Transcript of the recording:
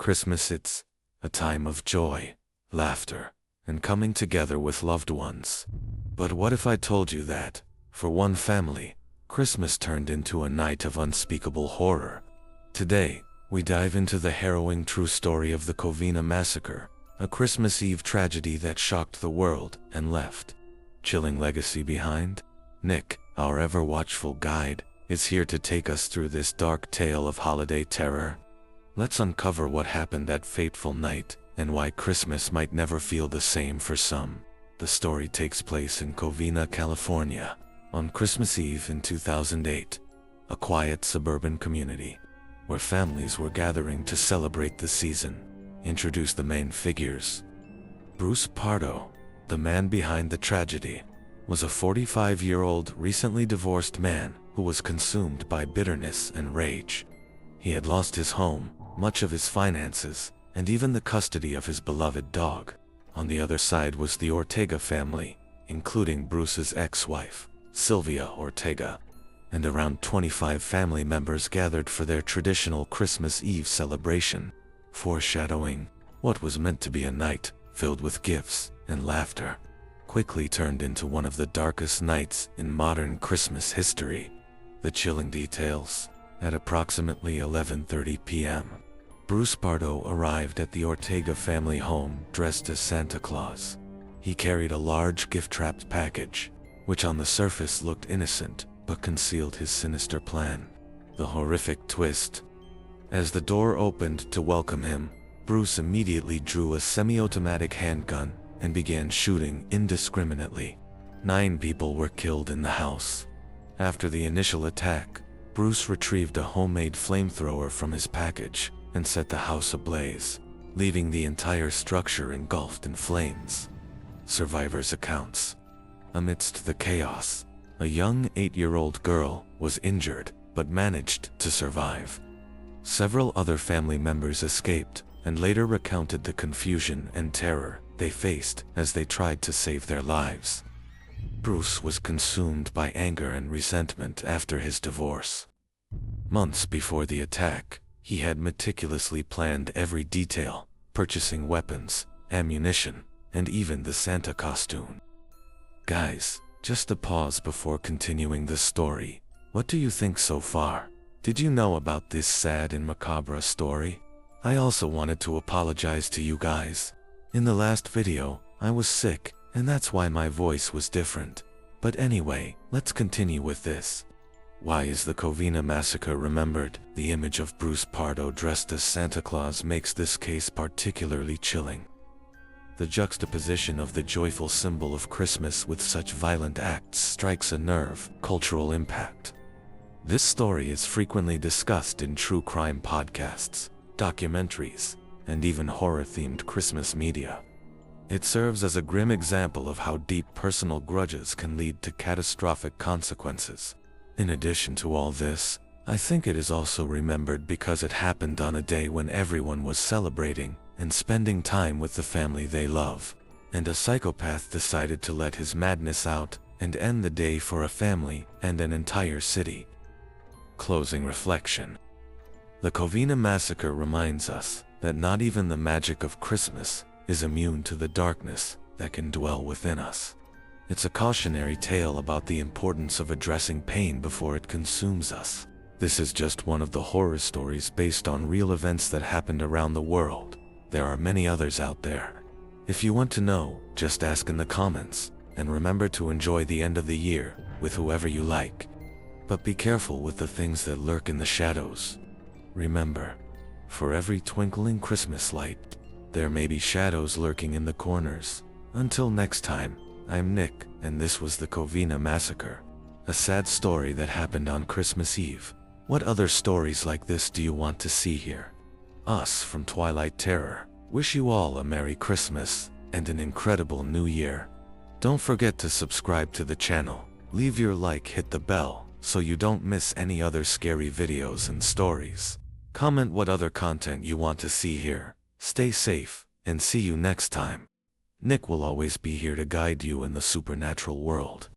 Christmas it's a time of joy, laughter, and coming together with loved ones. But what if I told you that, for one family, Christmas turned into a night of unspeakable horror? Today, we dive into the harrowing true story of the Covina Massacre, a Christmas Eve tragedy that shocked the world and left chilling legacy behind. Nick, our ever-watchful guide, is here to take us through this dark tale of holiday terror. Let's uncover what happened that fateful night, and why Christmas might never feel the same for some. The story takes place in Covina, California, on Christmas Eve in 2008, a quiet suburban community, where families were gathering to celebrate the season. Introduce the main figures. Bruce Pardo, the man behind the tragedy, was a 45-year-old recently divorced man who was consumed by bitterness and rage. He had lost his home, much of his finances, and even the custody of his beloved dog. On the other side was the Ortega family, including Bruce's ex-wife, Sylvia Ortega, and around 25 family members gathered for their traditional Christmas Eve celebration, foreshadowing what was meant to be a night filled with gifts and laughter quickly turned into one of the darkest nights in modern Christmas history. The chilling details. At approximately 11:30 p.m., Bruce Pardo arrived at the Ortega family home dressed as Santa Claus. He carried a large gift-wrapped package, which on the surface looked innocent but concealed his sinister plan. The horrific twist. As the door opened to welcome him, Bruce immediately drew a semi-automatic handgun and began shooting indiscriminately. 9 people were killed in the house. After the initial attack, Bruce retrieved a homemade flamethrower from his package and set the house ablaze, leaving the entire structure engulfed in flames. Survivors' accounts. Amidst the chaos, a young 8-year-old girl was injured but managed to survive. Several other family members escaped and later recounted the confusion and terror they faced as they tried to save their lives. Bruce was consumed by anger and resentment after his divorce. Months before the attack, he had meticulously planned every detail, purchasing weapons, ammunition, and even the Santa costume. Guys, just a pause before continuing the story. What do you think so far? Did you know about this sad and macabre story? I also wanted to apologize to you guys. In the last video, I was sick, and that's why my voice was different. But anyway, let's continue with this. Why is the Covina Massacre remembered? The image of Bruce Pardo dressed as Santa Claus makes this case particularly chilling. The juxtaposition of the joyful symbol of Christmas with such violent acts strikes a nerve. Cultural impact. This story is frequently discussed in true crime podcasts, documentaries, and even horror-themed Christmas media. It serves as a grim example of how deep personal grudges can lead to catastrophic consequences. In addition to all this, I think it is also remembered because it happened on a day when everyone was celebrating and spending time with the family they love, and a psychopath decided to let his madness out and end the day for a family and an entire city. Closing reflection. The Covina Massacre reminds us that not even the magic of Christmas is immune to the darkness that can dwell within us. It's a cautionary tale about the importance of addressing pain before it consumes us. This is just one of the horror stories based on real events that happened around the world. There are many others out there. If you want to know, just ask in the comments, and remember to enjoy the end of the year with whoever you like. But be careful with the things that lurk in the shadows. Remember, for every twinkling Christmas light, there may be shadows lurking in the corners. Until next time, I'm Nick, and this was the Covina Massacre, a sad story that happened on Christmas Eve. What other stories like this do you want to see here? Us from Twilight Terror wish you all a Merry Christmas and an incredible New Year. Don't forget to subscribe to the channel, leave your like, hit the bell, so you don't miss any other scary videos and stories. Comment what other content you want to see here. Stay safe, and see you next time. Nick will always be here to guide you in the supernatural world.